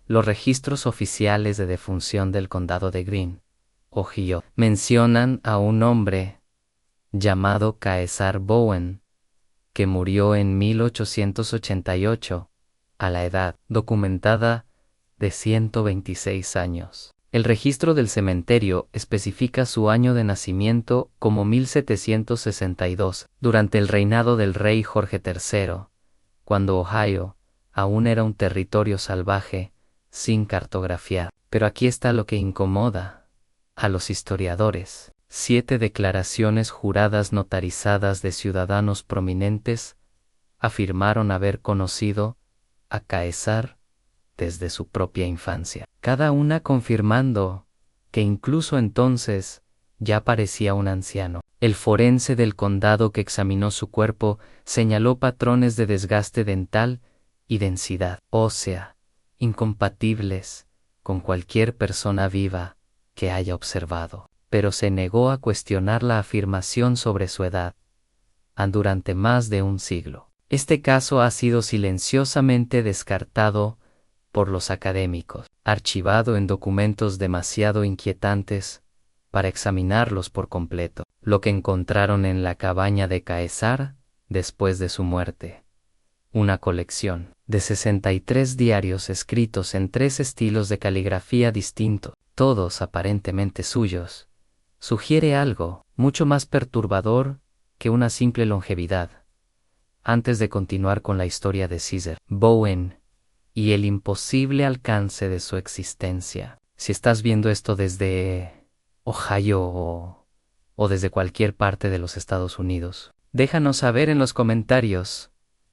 Los registros oficiales de defunción del condado de Greene, Ohio, mencionan a un hombre llamado Caesar Bowen, que murió en 1888, a la edad documentada de 126 años. El registro del cementerio especifica su año de nacimiento como 1762, durante el reinado del rey Jorge III, cuando Ohio aún era un territorio salvaje, sin cartografiar. Pero aquí está lo que incomoda a los historiadores. 7 declaraciones juradas notarizadas de ciudadanos prominentes afirmaron haber conocido a Caesar desde su propia infancia, cada una confirmando que incluso entonces ya parecía un anciano. El forense del condado que examinó su cuerpo señaló patrones de desgaste dental y densidad ósea incompatibles con cualquier persona viva que haya observado, pero se negó a cuestionar la afirmación sobre su edad durante más de un siglo. Este caso ha sido silenciosamente descartado por los académicos, archivado en documentos demasiado inquietantes para examinarlos por completo. Lo que encontraron en la cabaña de Caesar después de su muerte: una colección de 63 diarios escritos en 3 estilos de caligrafía distintos, todos aparentemente suyos, sugiere algo mucho más perturbador que una simple longevidad. Antes de continuar con la historia de Caesar Bowen y el imposible alcance de su existencia, si estás viendo esto desde Ohio o desde cualquier parte de los Estados Unidos, déjanos saber en los comentarios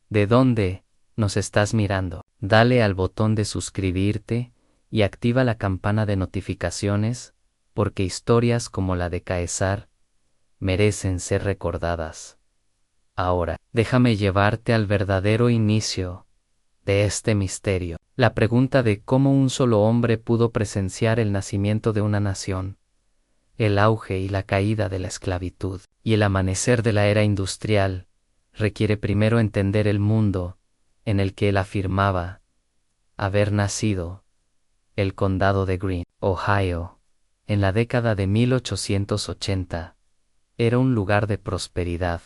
de dónde nos estás mirando. Dale al botón de suscribirte y activa la campana de notificaciones, porque historias como la de Caesar merecen ser recordadas. Ahora, déjame llevarte al verdadero inicio de este misterio. La pregunta de cómo un solo hombre pudo presenciar el nacimiento de una nación, el auge y la caída de la esclavitud, y el amanecer de la era industrial, requiere primero entender el mundo en el que él afirmaba haber nacido, el condado de Greene, Ohio, en la década de 1880. Era un lugar de prosperidad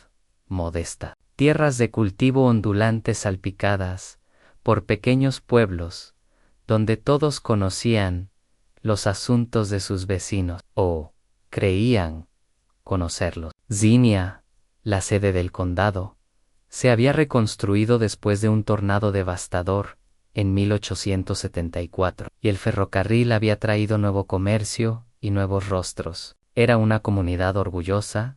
modesta. Tierras de cultivo ondulantes salpicadas por pequeños pueblos, donde todos conocían los asuntos de sus vecinos, o creían conocerlos. Zinnia, la sede del condado, se había reconstruido después de un tornado devastador en 1874, y el ferrocarril había traído nuevo comercio y nuevos rostros. Era una comunidad orgullosa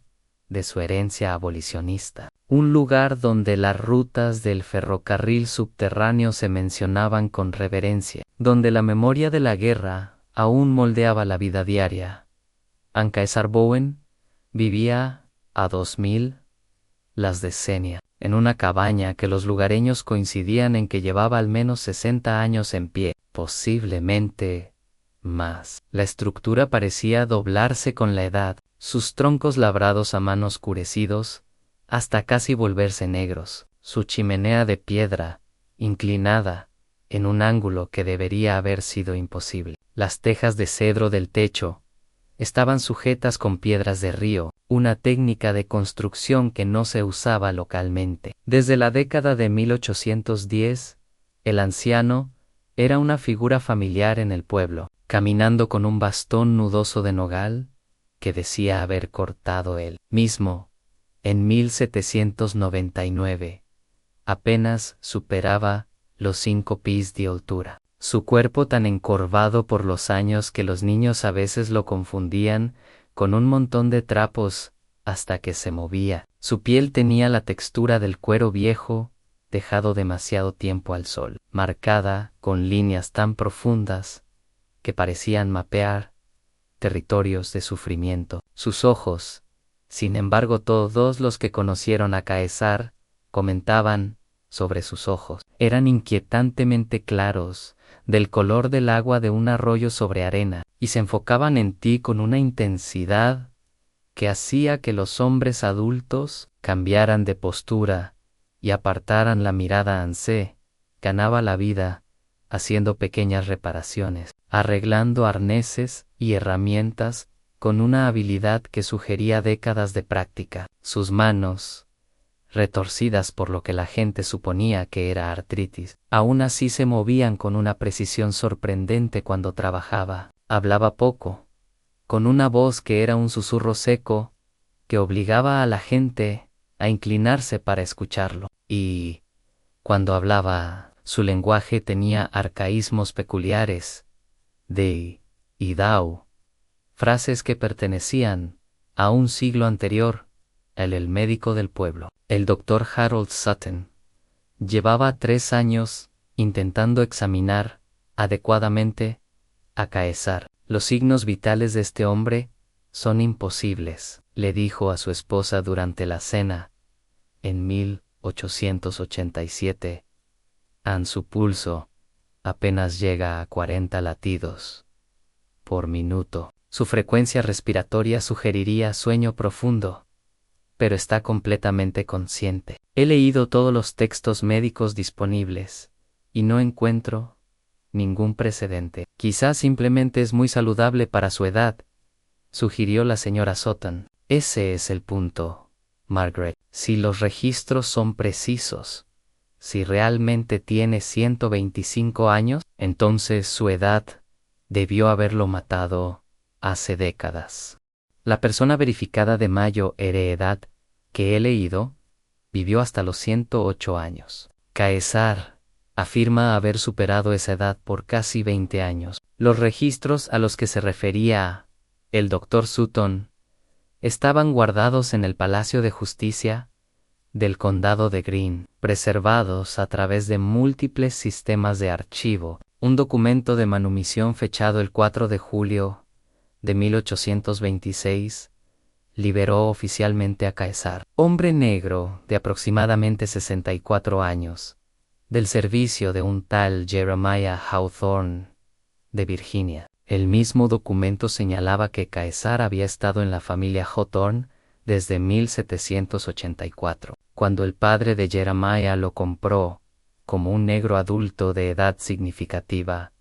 de su herencia abolicionista. Un lugar donde las rutas del ferrocarril subterráneo se mencionaban con reverencia, donde la memoria de la guerra aún moldeaba la vida diaria. Caesar Bowen vivía a 2000 las de Xenia, en una cabaña que los lugareños coincidían en que llevaba al menos 60 años en pie, posiblemente más. La estructura parecía doblarse con la edad, sus troncos labrados a mano oscurecidos, hasta casi volverse negros, su chimenea de piedra, inclinada, en un ángulo que debería haber sido imposible. Las tejas de cedro del techo estaban sujetas con piedras de río, una técnica de construcción que no se usaba localmente. Desde la década de 1810, el anciano era una figura familiar en el pueblo, caminando con un bastón nudoso de nogal que decía haber cortado él mismo en 1799. Apenas superaba los 5 pies de altura. Su cuerpo tan encorvado por los años que los niños a veces lo confundían con un montón de trapos hasta que se movía. Su piel tenía la textura del cuero viejo, dejado demasiado tiempo al sol, marcada con líneas tan profundas que parecían mapear territorios de sufrimiento. Sus ojos, sin embargo, todos los que conocieron a Caesar comentaban sobre sus ojos. Eran inquietantemente claros, del color del agua de un arroyo sobre arena, y se enfocaban en ti con una intensidad que hacía que los hombres adultos cambiaran de postura y apartaran la mirada. Ganaba la vida haciendo pequeñas reparaciones, arreglando arneses y herramientas con una habilidad que sugería décadas de práctica. Sus manos, retorcidas por lo que la gente suponía que era artritis, aún así se movían con una precisión sorprendente cuando trabajaba. Hablaba poco, con una voz que era un susurro seco, que obligaba a la gente a inclinarse para escucharlo. Y, cuando hablaba, su lenguaje tenía arcaísmos peculiares, de y dao, frases que pertenecían a un siglo anterior, el médico del pueblo. El doctor Harold Sutton llevaba 3 años intentando examinar adecuadamente a Caesar. Los signos vitales de este hombre son imposibles, le dijo a su esposa durante la cena, en 1887. Su pulso apenas llega a 40 latidos por minuto. Su frecuencia respiratoria sugeriría sueño profundo, pero está completamente consciente. He leído todos los textos médicos disponibles, y no encuentro ningún precedente. Quizás simplemente es muy saludable para su edad, sugirió la señora Sutton. Ese es el punto, Margaret. Si los registros son precisos, si realmente tiene 125 años, entonces su edad debió haberlo matado hace décadas. La persona verificada de Mayo Heredad que he leído vivió hasta los 108 años. Caesar afirma haber superado esa edad por casi 20 años. Los registros a los que se refería el Dr. Sutton estaban guardados en el Palacio de Justicia del Condado de Greene, preservados a través de múltiples sistemas de archivo. Un documento de manumisión fechado el 4 de julio de 1826 liberó oficialmente a Caesar, hombre negro de aproximadamente 64 años, del servicio de un tal Jeremiah Hawthorne de Virginia. El mismo documento señalaba que Caesar había estado en la familia Hawthorne desde 1784, cuando el padre de Jeremiah lo compró como un negro adulto de edad significativa,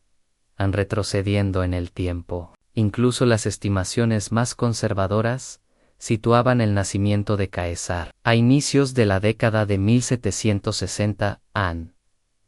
retrocediendo en el tiempo. Incluso las estimaciones más conservadoras situaban el nacimiento de Caesar a inicios de la década de 1760,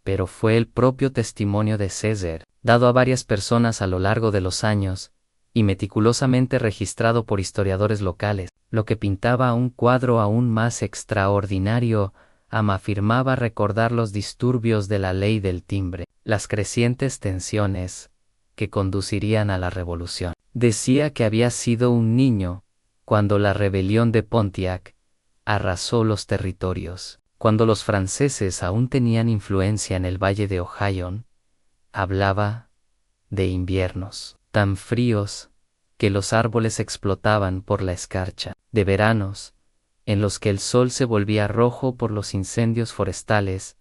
pero fue el propio testimonio de César, dado a varias personas a lo largo de los años, y meticulosamente registrado por historiadores locales, lo que pintaba un cuadro aún más extraordinario. Afirmaba recordar los disturbios de la ley del timbre, las crecientes tensiones que conducirían a la revolución. Decía que había sido un niño cuando la rebelión de Pontiac arrasó los territorios, cuando los franceses aún tenían influencia en el valle de Ohio. Hablaba de inviernos tan fríos que los árboles explotaban por la escarcha, de veranos en los que el sol se volvía rojo por los incendios forestales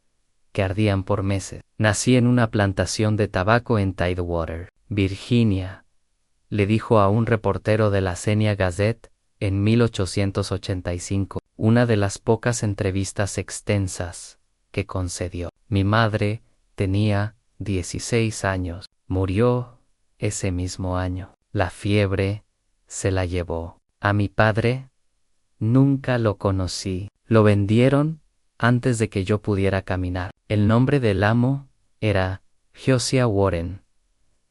que ardían por meses. Nací en una plantación de tabaco en Tidewater, Virginia, le dijo a un reportero de la Xenia Gazette en 1885, una de las pocas entrevistas extensas que concedió. Mi madre tenía 16 años, murió ese mismo año. La fiebre se la llevó. A mi padre nunca lo conocí. Lo vendieron antes de que yo pudiera caminar. El nombre del amo era Josiah Warren,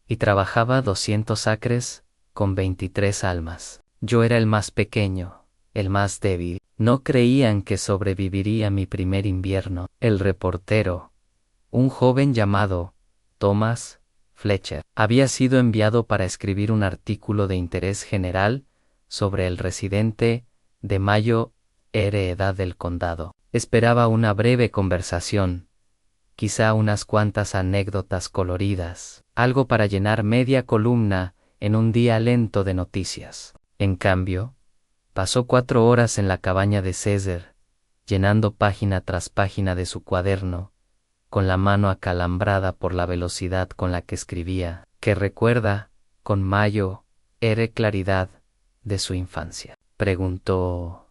y trabajaba 200 acres con 23 almas. Yo era el más pequeño, el más débil. No creían que sobreviviría mi primer invierno. El reportero, un joven llamado Thomas Fletcher, había sido enviado para escribir un artículo de interés general sobre el residente de Mayo Heredad del condado. Esperaba una breve conversación, quizá unas cuantas anécdotas coloridas, algo para llenar media columna en un día lento de noticias. En cambio, pasó 4 horas en la cabaña de César, llenando página tras página de su cuaderno, con la mano acalambrada por la velocidad con la que escribía, que recuerda, con Mayo, claridad de su infancia. Preguntó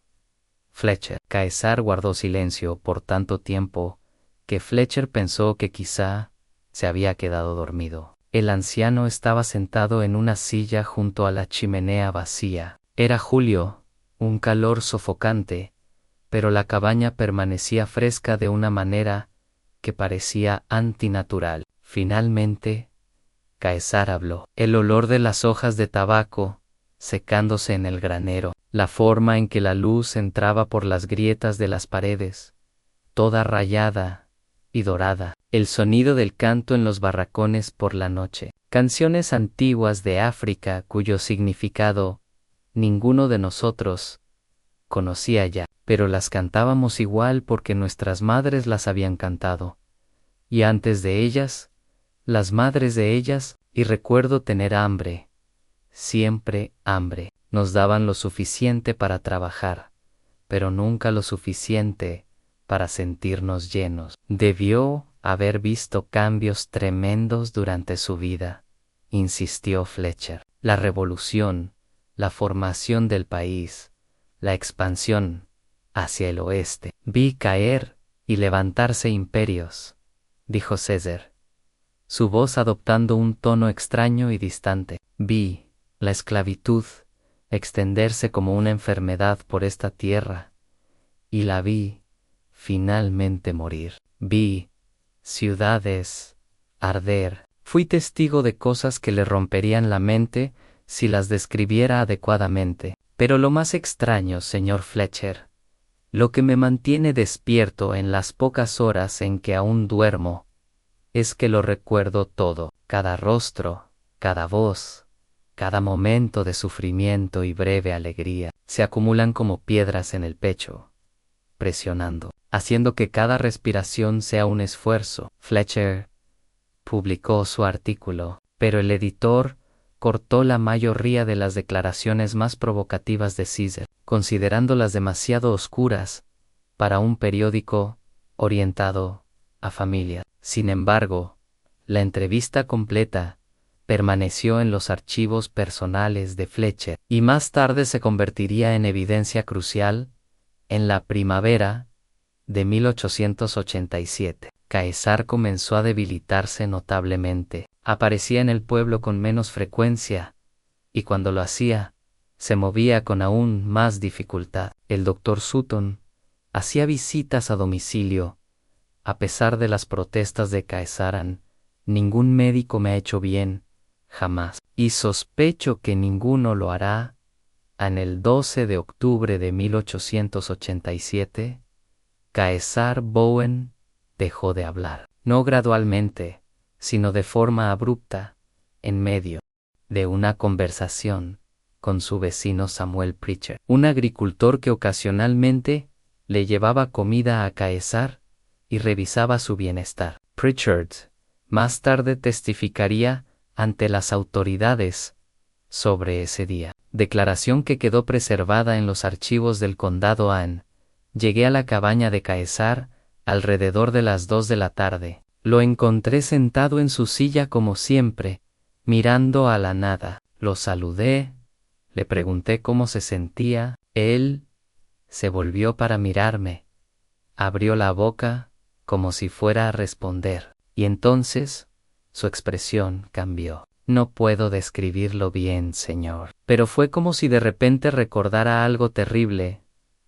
Fletcher. Caesar guardó silencio por tanto tiempo que Fletcher pensó que quizá se había quedado dormido. El anciano estaba sentado en una silla junto a la chimenea vacía. Era julio, un calor sofocante, pero la cabaña permanecía fresca de una manera que parecía antinatural. Finalmente, Caesar habló. El olor de las hojas de tabaco, secándose en el granero, la forma en que la luz entraba por las grietas de las paredes, toda rayada y dorada, el sonido del canto en los barracones por la noche, canciones antiguas de África cuyo significado ninguno de nosotros conocía ya, pero las cantábamos igual porque nuestras madres las habían cantado, y antes de ellas, las madres de ellas, y recuerdo tener hambre, siempre hambre. Nos daban lo suficiente para trabajar, pero nunca lo suficiente para sentirnos llenos. Debió haber visto cambios tremendos durante su vida, insistió Fletcher. La revolución, la formación del país, la expansión hacia el oeste. Vi caer y levantarse imperios, dijo César, su voz adoptando un tono extraño y distante. Vi la esclavitud extenderse como una enfermedad por esta tierra, y la vi finalmente morir. Vi ciudades arder. Fui testigo de cosas que le romperían la mente si las describiera adecuadamente. Pero lo más extraño, señor Fletcher, lo que me mantiene despierto en las pocas horas en que aún duermo, es que lo recuerdo todo, cada rostro, cada voz, cada momento de sufrimiento y breve alegría, se acumulan como piedras en el pecho, presionando, haciendo que cada respiración sea un esfuerzo. Fletcher publicó su artículo, pero el editor cortó la mayoría de las declaraciones más provocativas de César, considerándolas demasiado oscuras para un periódico orientado a familia. Sin embargo, la entrevista completa permaneció en los archivos personales de Fletcher y más tarde se convertiría en evidencia crucial en la primavera de 1887. Caesar comenzó a debilitarse notablemente. Aparecía en el pueblo con menos frecuencia, y cuando lo hacía, se movía con aún más dificultad. El doctor Sutton hacía visitas a domicilio. A pesar de las protestas de Caesar, ningún médico me ha hecho bien, jamás, y sospecho que ninguno lo hará. En el 12 de octubre de 1887, Caesar Bowen dejó de hablar, no gradualmente, sino de forma abrupta, en medio de una conversación con su vecino Samuel Pritchard, un agricultor que ocasionalmente le llevaba comida a Caesar y revisaba su bienestar. Pritchard más tarde testificaría ante las autoridades sobre ese día, declaración que quedó preservada en los archivos del condado Anne. Llegué a la cabaña de Caesar alrededor de las 2 de la tarde. Lo encontré sentado en su silla como siempre, mirando a la nada. Lo saludé, le pregunté cómo se sentía. Él se volvió para mirarme, abrió la boca como si fuera a responder, y entonces su expresión cambió. No puedo describirlo bien, señor, pero fue como si de repente recordara algo terrible,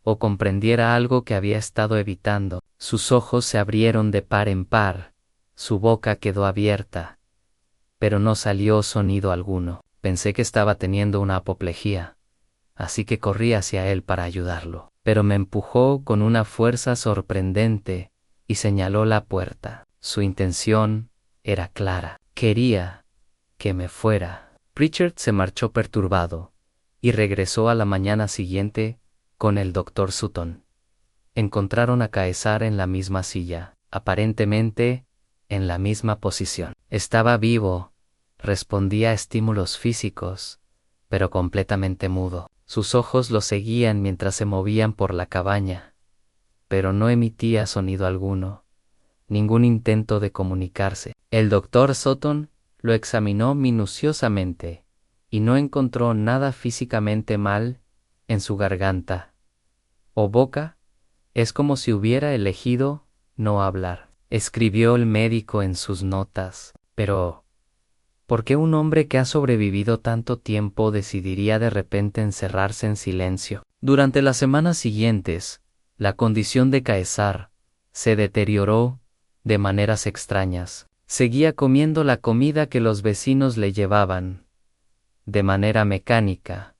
o comprendiera algo que había estado evitando. Sus ojos se abrieron de par en par, su boca quedó abierta, pero no salió sonido alguno. Pensé que estaba teniendo una apoplejía, así que corrí hacia él para ayudarlo, pero me empujó con una fuerza sorprendente y señaló la puerta. Su intención era clara, quería que me fuera. Pritchard se marchó perturbado y regresó a la mañana siguiente con el doctor Sutton. Encontraron a Caesar en la misma silla, aparentemente en la misma posición. Estaba vivo, respondía a estímulos físicos, pero completamente mudo. Sus ojos lo seguían mientras se movían por la cabaña, pero no emitía sonido alguno, ningún intento de comunicarse. El doctor Sutton lo examinó minuciosamente y no encontró nada físicamente mal en su garganta o boca. Es como si hubiera elegido no hablar. escribió el médico en sus notas. Pero, ¿por qué un hombre que ha sobrevivido tanto tiempo decidiría de repente encerrarse en silencio? Durante las semanas siguientes, la condición de Caesar se deterioró de maneras extrañas. Seguía comiendo la comida que los vecinos le llevaban, de manera mecánica,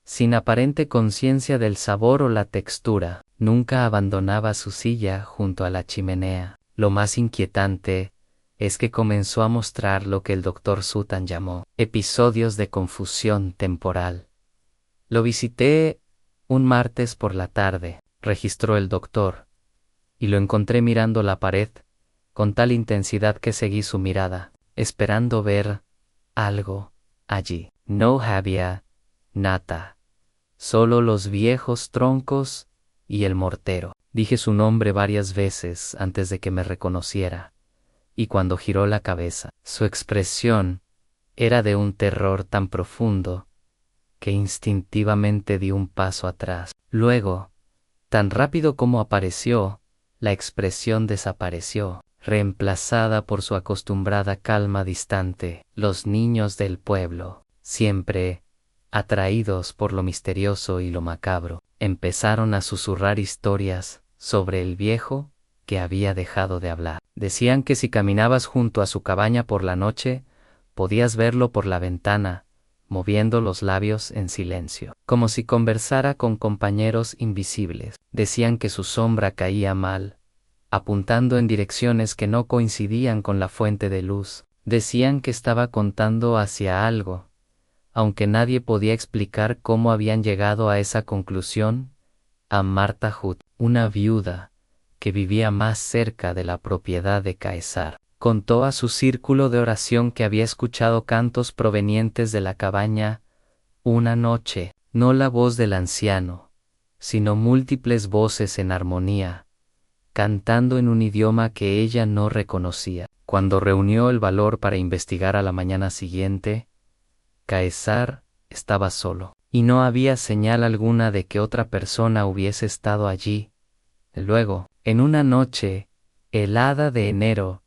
sin aparente conciencia del sabor o la textura. Nunca abandonaba su silla junto a la chimenea. Lo más inquietante es que comenzó a mostrar lo que el Dr. Sutton llamó episodios de confusión temporal. Lo visité un martes por la tarde, registró el doctor, y lo encontré mirando la pared con tal intensidad que seguí su mirada, esperando ver algo allí. No había nada, solo los viejos troncos y el mortero. Dije su nombre varias veces antes de que me reconociera, y cuando giró la cabeza, su expresión era de un terror tan profundo que instintivamente di un paso atrás. Luego, tan rápido como apareció, la expresión desapareció, reemplazada por su acostumbrada calma distante. Los niños del pueblo, siempre atraídos por lo misterioso y lo macabro, empezaron a susurrar historias sobre el viejo que había dejado de hablar. Decían que si caminabas junto a su cabaña por la noche, podías verlo por la ventana, moviendo los labios en silencio, como si conversara con compañeros invisibles. Decían que su sombra caía mal, apuntando en direcciones que no coincidían con la fuente de luz. Decían que estaba contando hacia algo, aunque nadie podía explicar cómo habían llegado a esa conclusión. A Martha Hood, una viuda que vivía más cerca de la propiedad de Caesar, contó a su círculo de oración que había escuchado cantos provenientes de la cabaña una noche, no la voz del anciano, sino múltiples voces en armonía, cantando en un idioma que ella no reconocía. Cuando reunió el valor para investigar a la mañana siguiente, Caesar estaba solo, y no había señal alguna de que otra persona hubiese estado allí. Luego, en una noche helada de enero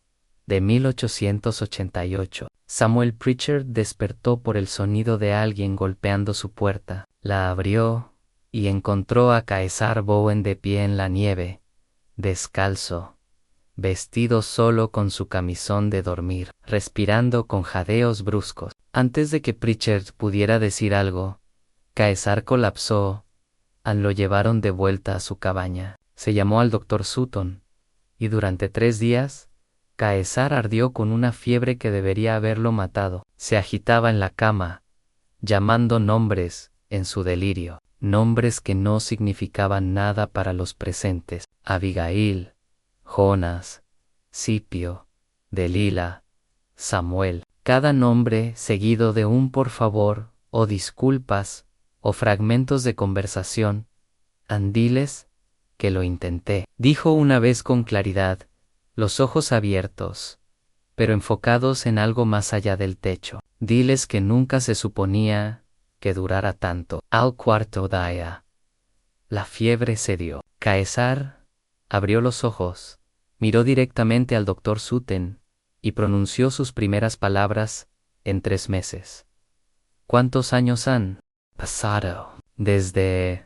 de 1888, Samuel Pritchard despertó por el sonido de alguien golpeando su puerta. La abrió y encontró a Caesar Bowen de pie en la nieve, descalzo, vestido solo con su camisón de dormir, respirando con jadeos bruscos. Antes de que Pritchard pudiera decir algo, Caesar colapsó. Lo llevaron de vuelta a su cabaña. Se llamó al Dr. Sutton, y durante 3 días, Caesar ardió con una fiebre que debería haberlo matado. Se agitaba en la cama, llamando nombres en su delirio, nombres que no significaban nada para los presentes: Abigail, Jonas, Scipio, Delila, Samuel. Cada nombre seguido de un por favor, o disculpas, o fragmentos de conversación. Diles que lo intenté, dijo una vez con claridad, los ojos abiertos, pero enfocados en algo más allá del techo. Diles que nunca se suponía que durara tanto. Al cuarto día, la fiebre cedió. Caesar abrió los ojos, miró directamente al Dr. Sutton y pronunció sus primeras palabras en 3 meses. ¿Cuántos años han pasado? ¿Desde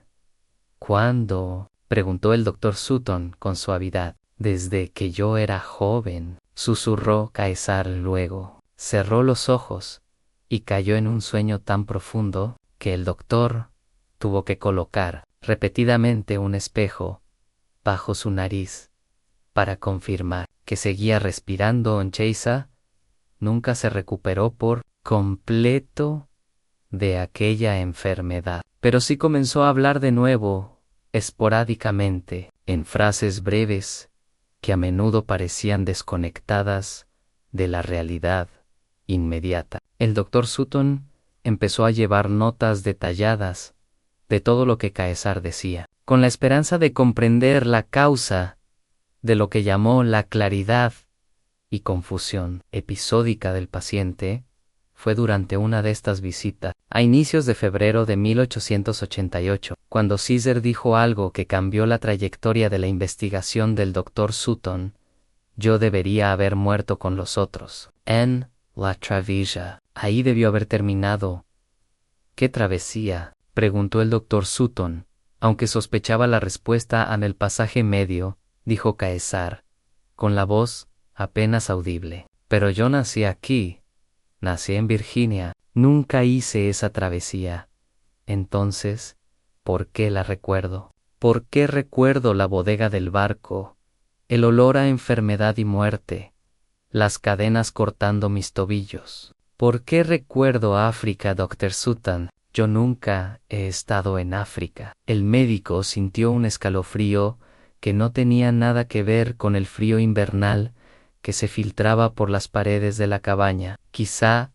cuándo?, preguntó el Dr. Sutton con suavidad. Desde que yo era joven, susurró Caesar. Luego cerró los ojos y cayó en un sueño tan profundo que el doctor tuvo que colocar repetidamente un espejo bajo su nariz para confirmar que seguía respirando. Onchesa nunca se recuperó por completo de aquella enfermedad, pero sí comenzó a hablar de nuevo, esporádicamente, en frases breves que a menudo parecían desconectadas de la realidad inmediata. El Dr. Sutton empezó a llevar notas detalladas de todo lo que Caesar decía, con la esperanza de comprender la causa de lo que llamó la claridad y confusión episódica del paciente. Fue durante una de estas visitas, a inicios de febrero de 1888, cuando Caesar dijo algo que cambió la trayectoria de la investigación del Dr. Sutton Yo debería haber muerto con los otros. En la travesía. Ahí debió haber terminado. ¿Qué travesía?, preguntó el doctor Sutton. Aunque sospechaba la respuesta en el pasaje medio, dijo Caesar, con la voz apenas audible. Pero yo nací aquí. Nací en Virginia. Nunca hice esa travesía. Entonces, ¿por qué la recuerdo? ¿Por qué recuerdo la bodega del barco, el olor a enfermedad y muerte, las cadenas cortando mis tobillos? ¿Por qué recuerdo África, Dr. Sutton? Yo nunca he estado en África. El médico sintió un escalofrío que no tenía nada que ver con el frío invernal que se filtraba por las paredes de la cabaña. Quizá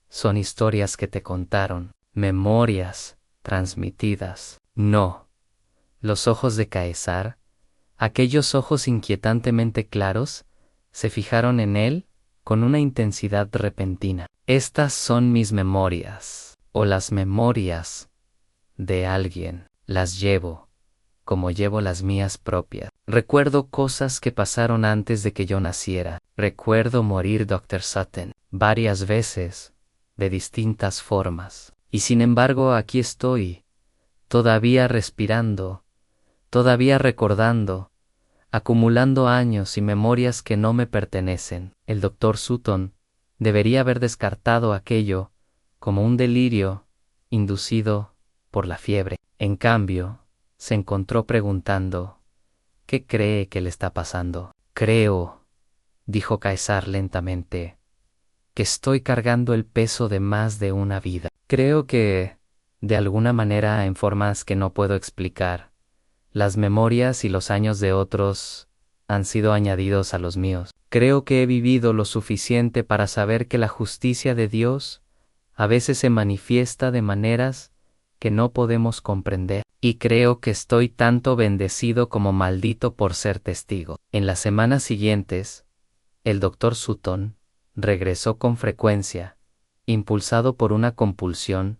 son historias que te contaron, memorias transmitidas. No. Los ojos de Caesar, aquellos ojos inquietantemente claros, se fijaron en él con una intensidad repentina. Estas son mis memorias, o las memorias de alguien. Las llevo, como llevo las mías propias. Recuerdo cosas que pasaron antes de que yo naciera. Recuerdo morir, Dr. Sutton, varias veces, de distintas formas. Y sin embargo aquí estoy, todavía respirando, todavía recordando, acumulando años y memorias que no me pertenecen. El doctor Sutton debería haber descartado aquello como un delirio inducido por la fiebre. En cambio, se encontró preguntando, ¿qué cree que le está pasando? Creo, dijo Caesar lentamente, que estoy cargando el peso de más de una vida. Creo que, de alguna manera, en formas que no puedo explicar, las memorias y los años de otros han sido añadidos a los míos. Creo que he vivido lo suficiente para saber que la justicia de Dios a veces se manifiesta de maneras que no podemos comprender. Y creo que estoy tanto bendecido como maldito por ser testigo. En las semanas siguientes, el doctor Sutton regresó con frecuencia, impulsado por una compulsión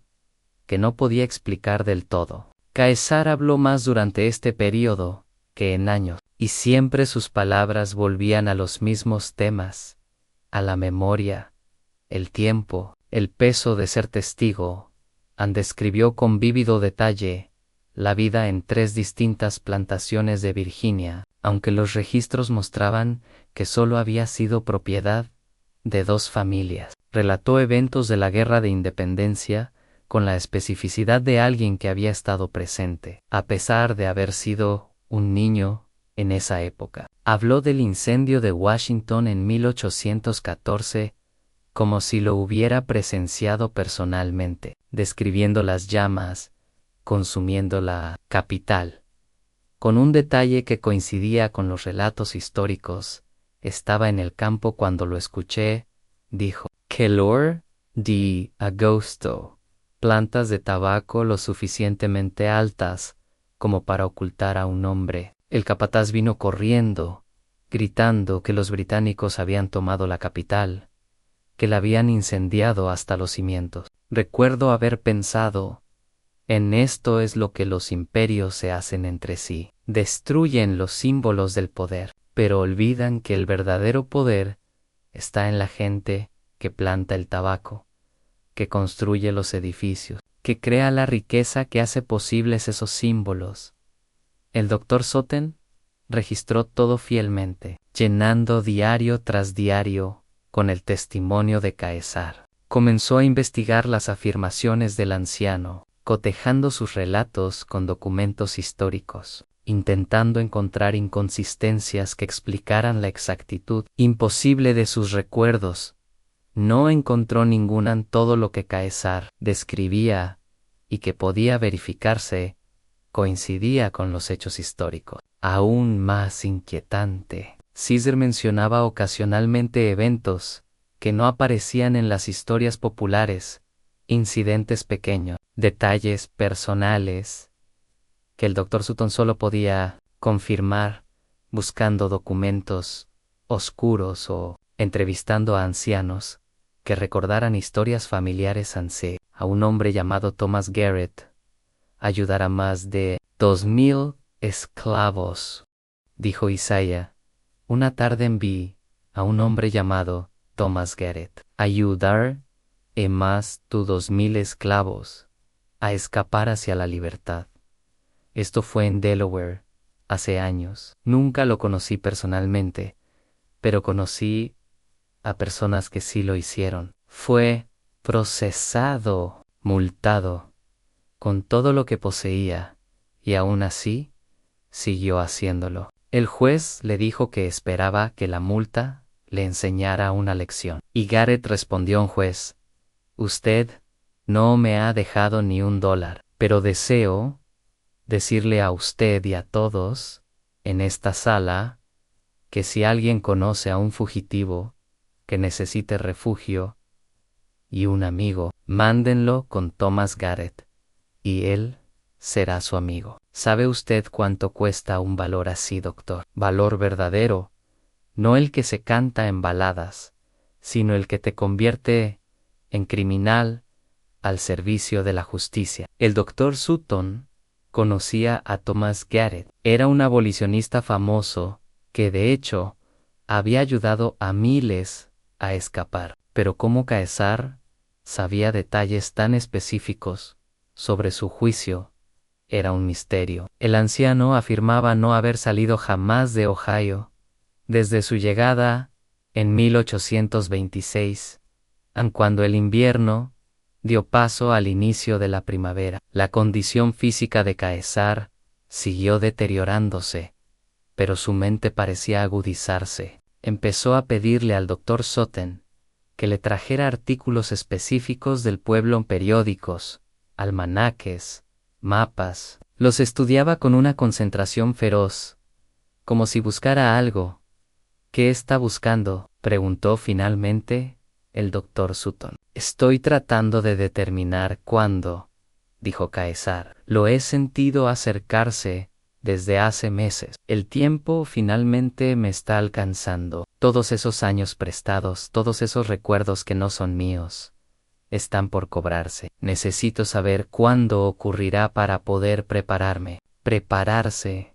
que no podía explicar del todo. Caesar habló más durante este período que en años, y siempre sus palabras volvían a los mismos temas, a la memoria, el tiempo, el peso de ser testigo. Describió con vívido detalle la vida en 3 distintas plantaciones de Virginia, aunque los registros mostraban que solo había sido propiedad de 2 familias. Relató eventos de la Guerra de Independencia con la especificidad de alguien que había estado presente, a pesar de haber sido un niño en esa época. Habló del incendio de Washington en 1814 como si lo hubiera presenciado personalmente, describiendo las llamas consumiendo la capital. Con un detalle que coincidía con los relatos históricos, estaba en el campo cuando lo escuché, dijo, calor de agosto, plantas de tabaco lo suficientemente altas como para ocultar a un hombre. El capataz vino corriendo, gritando que los británicos habían tomado la capital, que la habían incendiado hasta los cimientos. Recuerdo haber pensado, en esto es lo que los imperios se hacen entre sí. Destruyen los símbolos del poder, pero olvidan que el verdadero poder está en la gente que planta el tabaco, que construye los edificios, que crea la riqueza que hace posibles esos símbolos. El doctor Sutton registró todo fielmente, llenando diario tras diario con el testimonio de Caesar. Comenzó a investigar las afirmaciones del anciano, cotejando sus relatos con documentos históricos, intentando encontrar inconsistencias que explicaran la exactitud imposible de sus recuerdos. No encontró ninguna en todo lo que Caesar describía y que podía verificarse, coincidía con los hechos históricos. Aún más inquietante, Caesar mencionaba ocasionalmente eventos que no aparecían en las historias populares, incidentes pequeños, detalles personales, que el doctor Sutton solo podía confirmar buscando documentos oscuros o entrevistando a ancianos que recordaran historias familiares. A un hombre llamado Thomas Garrett ayudar a más de 2000 esclavos, dijo Isaiah, Una tarde envié a un hombre llamado Thomas Garrett ayudar a más de 2000 esclavos a escapar hacia la libertad. Esto fue en Delaware, hace años. Nunca lo conocí personalmente, pero conocí a personas que sí lo hicieron. Fue procesado, multado, con todo lo que poseía, y aún así, siguió haciéndolo. El juez le dijo que esperaba que la multa le enseñara una lección. Y Garrett respondió a un juez: «Usted no me ha dejado ni $1, pero deseo decirle a usted y a todos en esta sala que si alguien conoce a un fugitivo que necesite refugio y un amigo, mándenlo con Thomas Garrett, y él será su amigo». ¿Sabe usted cuánto cuesta un valor así, doctor? Valor verdadero, no el que se canta en baladas, sino el que te convierte en criminal al servicio de la justicia. El doctor Sutton conocía a Thomas Garrett. Era un abolicionista famoso que, de hecho, había ayudado a miles a escapar. Pero cómo Caesar sabía detalles tan específicos sobre su juicio era un misterio. El anciano afirmaba no haber salido jamás de Ohio desde su llegada en 1826, aun cuando el invierno dio paso al inicio de la primavera. La condición física de Caesar siguió deteriorándose, pero su mente parecía agudizarse. Empezó a pedirle al doctor Sutton que le trajera artículos específicos del pueblo en periódicos, almanaques, mapas. Los estudiaba con una concentración feroz, como si buscara algo. «¿Qué está buscando?», preguntó finalmente el doctor Sutton. «Estoy tratando de determinar cuándo», dijo Caesar. «Lo he sentido acercarse desde hace meses. El tiempo finalmente me está alcanzando. Todos esos años prestados, todos esos recuerdos que no son míos, están por cobrarse. Necesito saber cuándo ocurrirá para poder prepararme». «¿Prepararse?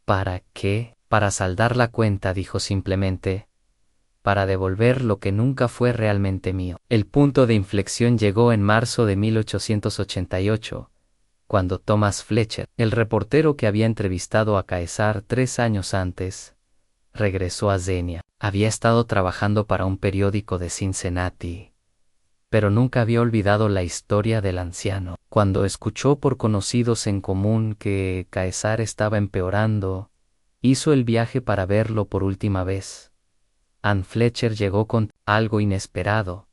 ¿Para qué?». «Para saldar la cuenta», dijo simplemente. «Para devolver lo que nunca fue realmente mío». El punto de inflexión llegó en marzo de 1888, cuando Thomas Fletcher, el reportero que había entrevistado a Caesar 3 años antes, regresó a Xenia. Había estado trabajando para un periódico de Cincinnati, pero nunca había olvidado la historia del anciano. Cuando escuchó por conocidos en común que Caesar estaba empeorando, hizo el viaje para verlo por última vez. Ann Fletcher llegó con algo inesperado,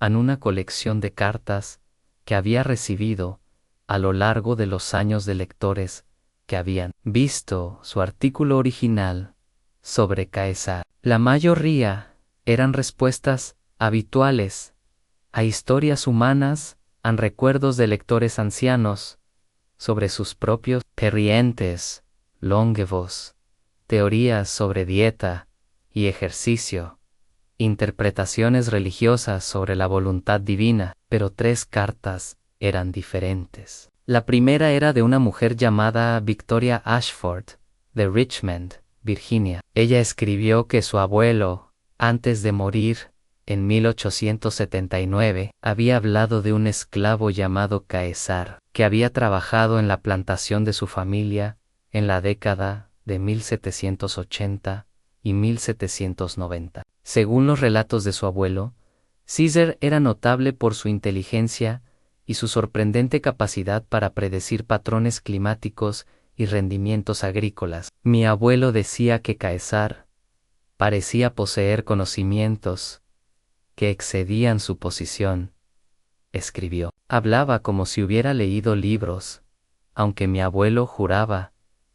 una colección de cartas que había recibido a lo largo de los años de lectores que habían visto su artículo original sobre Caesar. La mayoría eran respuestas habituales a historias humanas, a recuerdos de lectores ancianos sobre sus propios parientes longevos, teorías sobre dieta y ejercicio, interpretaciones religiosas sobre la voluntad divina, pero 3 cartas eran diferentes. La primera era de una mujer llamada Victoria Ashford, de Richmond, Virginia. Ella escribió que su abuelo, antes de morir, en 1879, había hablado de un esclavo llamado Caesar, que había trabajado en la plantación de su familia en la década de 1780 y 1790. Según los relatos de su abuelo, Caesar era notable por su inteligencia y su sorprendente capacidad para predecir patrones climáticos y rendimientos agrícolas. Mi abuelo decía que Caesar parecía poseer conocimientos que excedían su posición, escribió. Hablaba como si hubiera leído libros, aunque mi abuelo juraba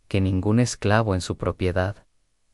que ningún esclavo en su propiedad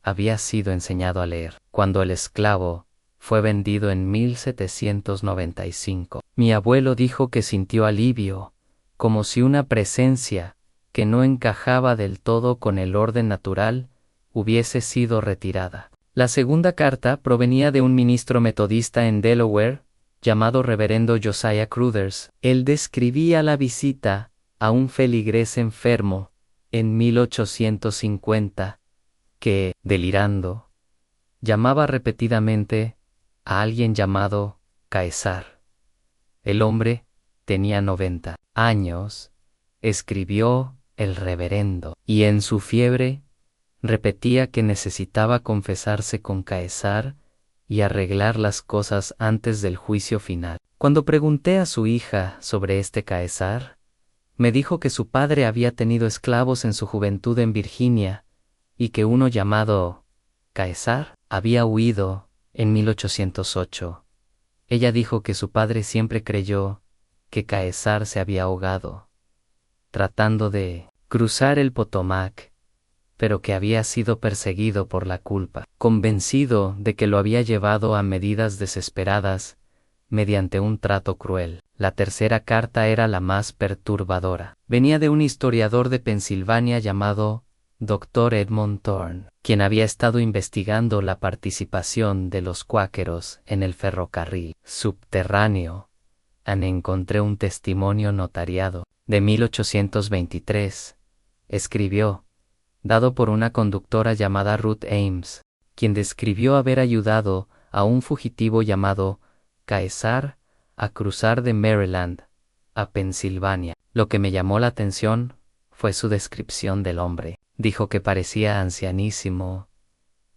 había sido enseñado a leer. Cuando el esclavo fue vendido en 1795, mi abuelo dijo que sintió alivio, como si una presencia que no encajaba del todo con el orden natural hubiese sido retirada. La segunda carta provenía de un ministro metodista en Delaware, llamado Reverendo Josiah Cruthers. Él describía la visita a un feligrés enfermo en 1850, que, delirando, Llamaba repetidamente a alguien llamado Caesar. El hombre tenía 90 años, escribió el reverendo, y en su fiebre repetía que necesitaba confesarse con Caesar y arreglar las cosas antes del juicio final. Cuando pregunté a su hija sobre este Caesar, me dijo que su padre había tenido esclavos en su juventud en Virginia y que uno llamado Caesar había huido en 1808. Ella dijo que su padre siempre creyó que Caesar se había ahogado tratando de cruzar el Potomac, pero que había sido perseguido por la culpa, convencido de que lo había llevado a medidas desesperadas mediante un trato cruel. La tercera carta era la más perturbadora. Venía de un historiador de Pensilvania llamado Dr. Edmund Thorne, quien había estado investigando la participación de los cuáqueros en el ferrocarril subterráneo. Encontré un testimonio notariado de 1823. Escribió, dado por una conductora llamada Ruth Ames, quien describió haber ayudado a un fugitivo llamado Caesar a cruzar de Maryland a Pensilvania. Lo que me llamó la atención fue su descripción del hombre. Dijo que parecía ancianísimo,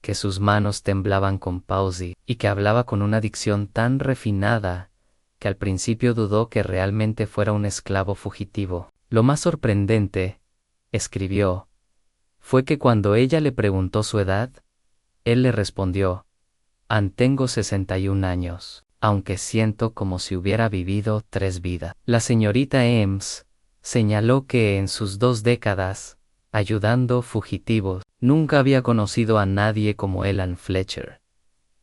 que sus manos temblaban con palsy y que hablaba con una dicción tan refinada que al principio dudó que realmente fuera un esclavo fugitivo. Lo más sorprendente, escribió, fue que cuando ella le preguntó su edad, él le respondió, tengo 61 años, aunque siento como si hubiera vivido 3 vidas. La señorita Ames señaló que en sus 2 décadas, ayudando fugitivos, nunca había conocido a nadie como Elan Fletcher.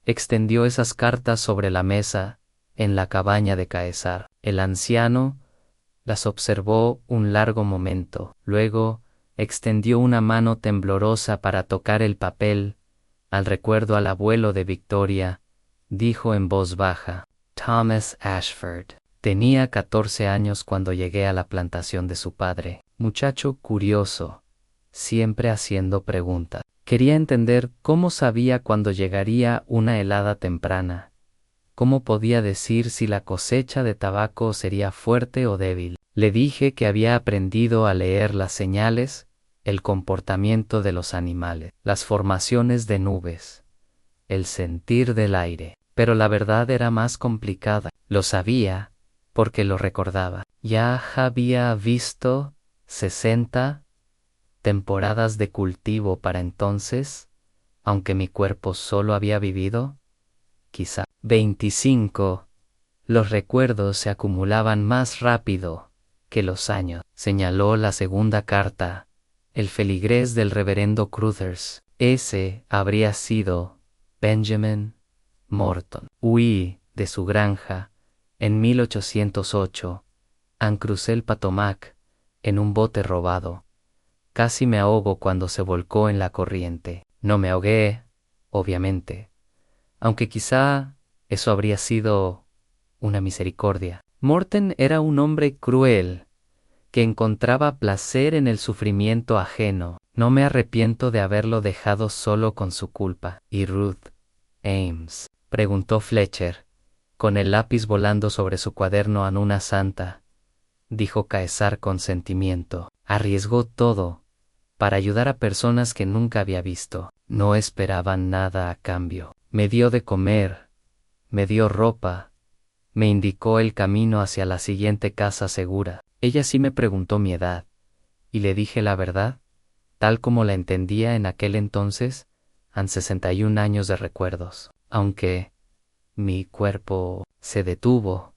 Extendió esas cartas sobre la mesa, en la cabaña de Caesar. El anciano las observó un largo momento, luego extendió una mano temblorosa para tocar el papel. Al recuerdo al abuelo de Victoria, dijo en voz baja, Thomas Ashford. Tenía 14 años cuando llegué a la plantación de su padre. Muchacho curioso, siempre haciendo preguntas. Quería entender cómo sabía cuándo llegaría una helada temprana. ¿Cómo podía decir si la cosecha de tabaco sería fuerte o débil? Le dije que había aprendido a leer las señales, el comportamiento de los animales, las formaciones de nubes, el sentir del aire. Pero la verdad era más complicada. Lo sabía, porque lo recordaba. Ya había visto 60 temporadas de cultivo para entonces, aunque mi cuerpo solo había vivido quizá 25, los recuerdos se acumulaban más rápido que los años. Señaló la segunda carta, el feligrés del reverendo Cruthers. Ese habría sido Benjamin Morton. Huí de su granja en 1808. Crucé el Potomac en un bote robado. Casi me ahogo cuando se volcó en la corriente. No me ahogué, obviamente, aunque quizá eso habría sido una misericordia. Morton era un hombre cruel, que encontraba placer en el sufrimiento ajeno. No me arrepiento de haberlo dejado solo con su culpa. ¿Y Ruth Ames?, preguntó Fletcher, con el lápiz volando sobre su cuaderno. A una santa, dijo Caesar con sentimiento. Arriesgó todo para ayudar a personas que nunca había visto. No esperaban nada a cambio. Me dio de comer, me dio ropa, me indicó el camino hacia la siguiente casa segura. Ella sí me preguntó mi edad, y le dije la verdad, tal como la entendía en aquel entonces. 61 años de recuerdos. Aunque mi cuerpo se detuvo,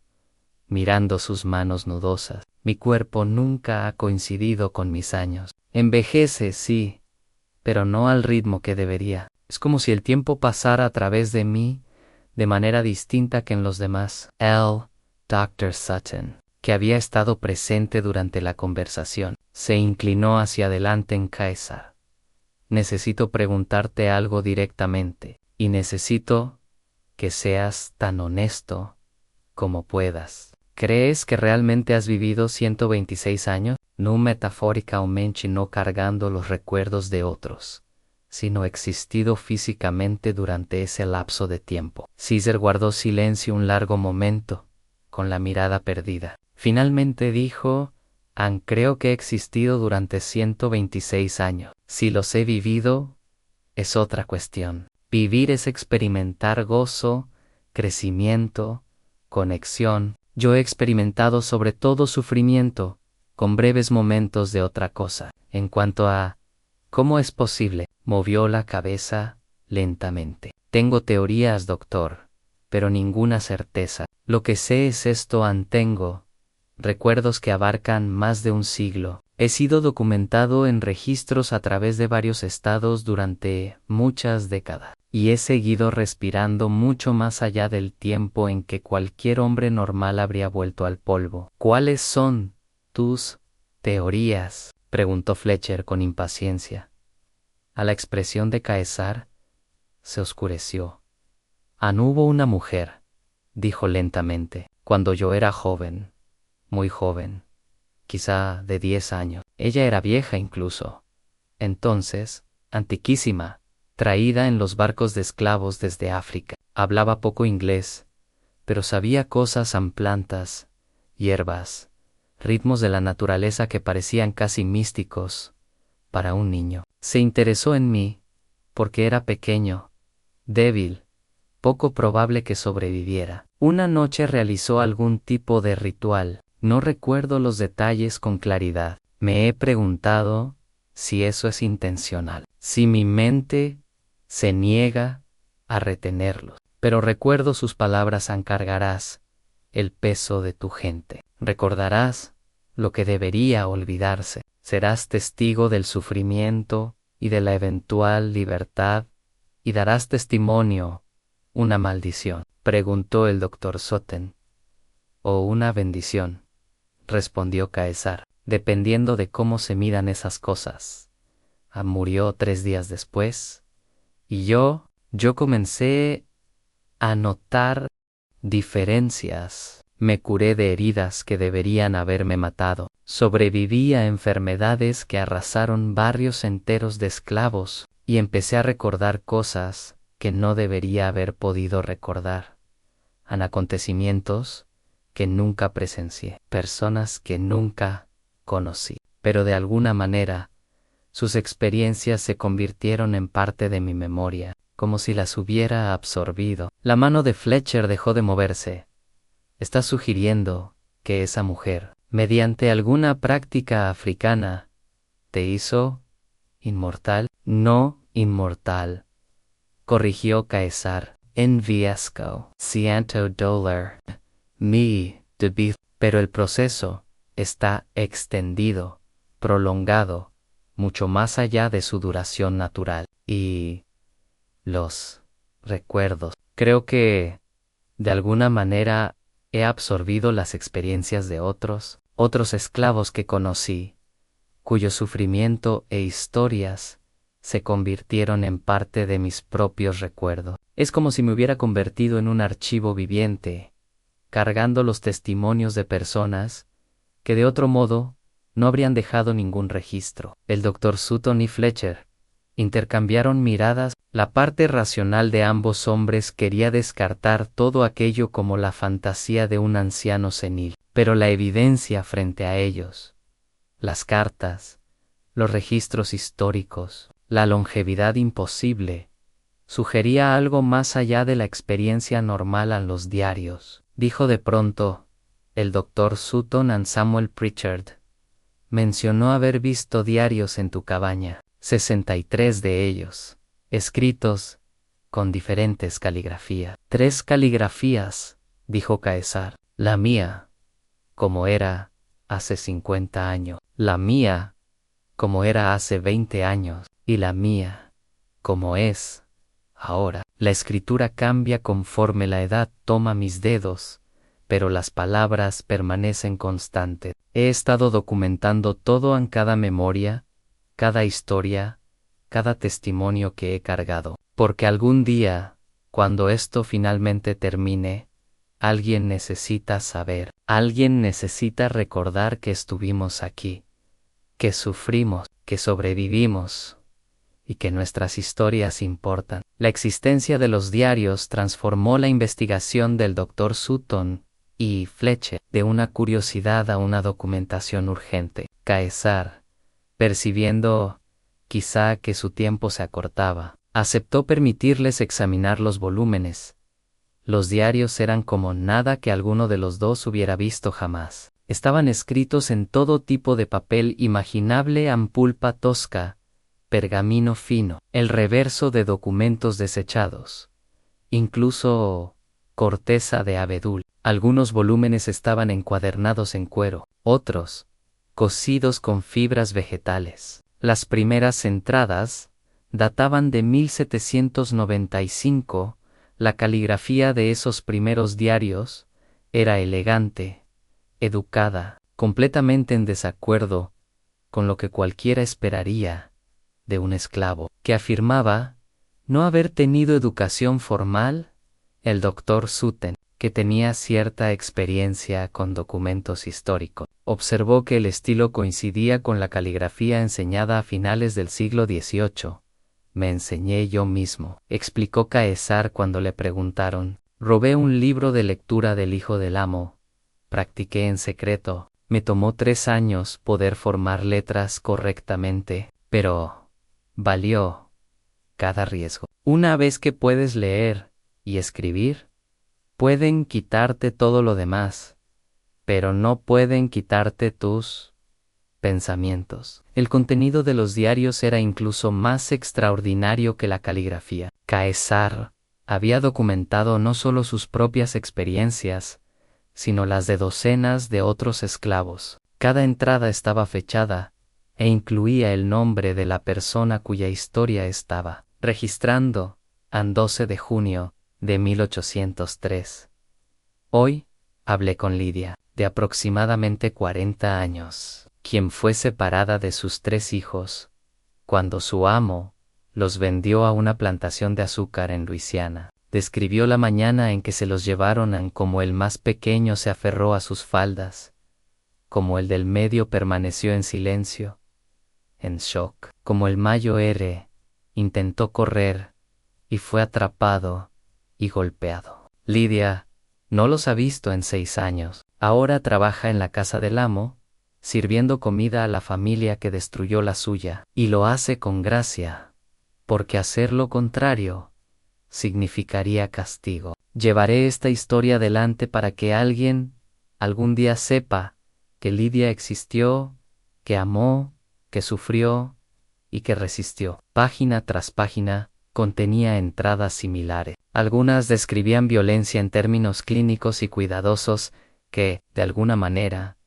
mirando sus manos nudosas. Mi cuerpo nunca ha coincidido con mis años. Envejece, sí, pero no al ritmo que debería. Es como si el tiempo pasara a través de mí de manera distinta que en los demás. El Dr. Sutton, que había estado presente durante la conversación, se inclinó hacia adelante en Caesar. Necesito preguntarte algo directamente, y necesito que seas tan honesto como puedas. ¿Crees que realmente has vivido 126 años? No metafóricamente, no cargando los recuerdos de otros, sino existido físicamente durante ese lapso de tiempo. Caesar guardó silencio un largo momento, con la mirada perdida. Finalmente dijo: creo que he existido durante 126 años. Si los he vivido, es otra cuestión. Vivir es experimentar gozo, crecimiento, conexión. Yo he experimentado sobre todo sufrimiento, con breves momentos de otra cosa. En cuanto a ¿cómo es posible?, movió la cabeza lentamente. Tengo teorías, doctor, pero ninguna certeza. Lo que sé es esto: tengo recuerdos que abarcan más de un siglo. He sido documentado en registros a través de varios estados durante muchas décadas. Y he seguido respirando mucho más allá del tiempo en que cualquier hombre normal habría vuelto al polvo. ¿Cuáles son tus teorías?, preguntó Fletcher con impaciencia. A la expresión de Caesar se oscureció. Hubo una mujer, dijo lentamente, cuando yo era joven, muy joven, quizá de 10 años. Ella era vieja incluso. Entonces, antiquísima, traída en los barcos de esclavos desde África. Hablaba poco inglés, pero sabía cosas en plantas, hierbas, ritmos de la naturaleza que parecían casi místicos para un niño. Se interesó en mí, porque era pequeño, débil, poco probable que sobreviviera. Una noche realizó algún tipo de ritual. No recuerdo los detalles con claridad. Me he preguntado si eso es intencional, si mi mente se niega a retenerlos. Pero recuerdo sus palabras: cargarás el peso de tu gente. Recordarás lo que debería olvidarse. Serás testigo del sufrimiento y de la eventual libertad, y darás testimonio. ¿Una maldición?, preguntó el doctor Sutton. ¿O una bendición?, respondió Caesar, dependiendo de cómo se midan esas cosas. Murió 3 días después, y yo comencé a notar diferencias. Me curé de heridas que deberían haberme matado. Sobreviví a enfermedades que arrasaron barrios enteros de esclavos, y empecé a recordar cosas que no debería haber podido recordar. Acontecimientos que nunca presencié, personas que nunca conocí. Pero de alguna manera, sus experiencias se convirtieron en parte de mi memoria, como si las hubiera absorbido. La mano de Fletcher dejó de moverse. ¿Estás sugiriendo que esa mujer, mediante alguna práctica africana, te hizo inmortal? No inmortal, corrigió Caesar. Enviesco, ciento dolor, mi debir. Pero el proceso está extendido, prolongado, mucho más allá de su duración natural. Y los recuerdos. Creo que, de alguna manera, he absorbido las experiencias de otros esclavos que conocí, cuyo sufrimiento e historias se convirtieron en parte de mis propios recuerdos. Es como si me hubiera convertido en un archivo viviente, cargando los testimonios de personas que de otro modo no habrían dejado ningún registro. El Dr. Sutton y Fletcher intercambiaron miradas. La parte racional de ambos hombres quería descartar todo aquello como la fantasía de un anciano senil, pero la evidencia frente a ellos, las cartas, los registros históricos, la longevidad imposible, sugería algo más allá de la experiencia normal en los diarios. Dijo de pronto el Dr. Sutton. Samuel Pritchard mencionó haber visto diarios en tu cabaña, 63 de ellos, escritos con diferentes caligrafías. 3 caligrafías, dijo Caesar. La mía, como era hace 50 años. La mía, como era hace 20 años. Y la mía, como es ahora. La escritura cambia conforme la edad toma mis dedos, pero las palabras permanecen constantes. He estado documentando todo en cada memoria, cada historia, cada testimonio que he cargado. Porque algún día, cuando esto finalmente termine, alguien necesita saber, alguien necesita recordar que estuvimos aquí, que sufrimos, que sobrevivimos, y que nuestras historias importan. La existencia de los diarios transformó la investigación del Dr. Sutton y Fletcher de una curiosidad a una documentación urgente. Caesar, percibiendo quizá que su tiempo se acortaba, aceptó permitirles examinar los volúmenes. Los diarios eran como nada que alguno de los dos hubiera visto jamás. Estaban escritos en todo tipo de papel imaginable, en pulpa tosca, pergamino fino, el reverso de documentos desechados, incluso corteza de abedul. Algunos volúmenes estaban encuadernados en cuero, otros cosidos con fibras vegetales. Las primeras entradas databan de 1795. La caligrafía de esos primeros diarios era elegante, educada, completamente en desacuerdo con lo que cualquiera esperaría de un esclavo, que afirmaba no haber tenido educación formal. El Dr. Sutton, que tenía cierta experiencia con documentos históricos, observó que el estilo coincidía con la caligrafía enseñada a finales del siglo XVIII. Me enseñé yo mismo, explicó Caesar cuando le preguntaron. Robé un libro de lectura del hijo del amo. Practiqué en secreto. Me tomó 3 años poder formar letras correctamente, pero valió cada riesgo. Una vez que puedes leer y escribir, pueden quitarte todo lo demás, pero no pueden quitarte tus pensamientos. El contenido de los diarios era incluso más extraordinario que la caligrafía. Caesar había documentado no solo sus propias experiencias, sino las de docenas de otros esclavos. Cada entrada estaba fechada e incluía el nombre de la persona cuya historia estaba registrando, en 12 de junio de 1803. Hoy hablé con Lidia, de aproximadamente 40 años, quien fue separada de sus 3 hijos, cuando su amo los vendió a una plantación de azúcar en Luisiana. Describió la mañana en que se los llevaron, en cómo el más pequeño se aferró a sus faldas, como el del medio permaneció en silencio, en shock, como el mayor intentó correr y fue atrapado y golpeado. Lidia no los ha visto en 6 años. Ahora trabaja en la casa del amo, sirviendo comida a la familia que destruyó la suya, y lo hace con gracia, porque hacer lo contrario significaría castigo. Llevaré esta historia adelante para que alguien algún día sepa que Lidia existió, que amó, que sufrió y que resistió. Página tras página contenía entradas similares. Algunas describían violencia en términos clínicos y cuidadosos que, de alguna manera,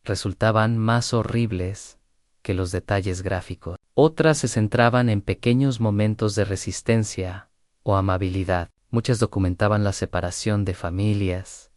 resultaban más horribles que los detalles gráficos. Otras se centraban en pequeños momentos de resistencia o amabilidad. Muchas documentaban la separación de familias,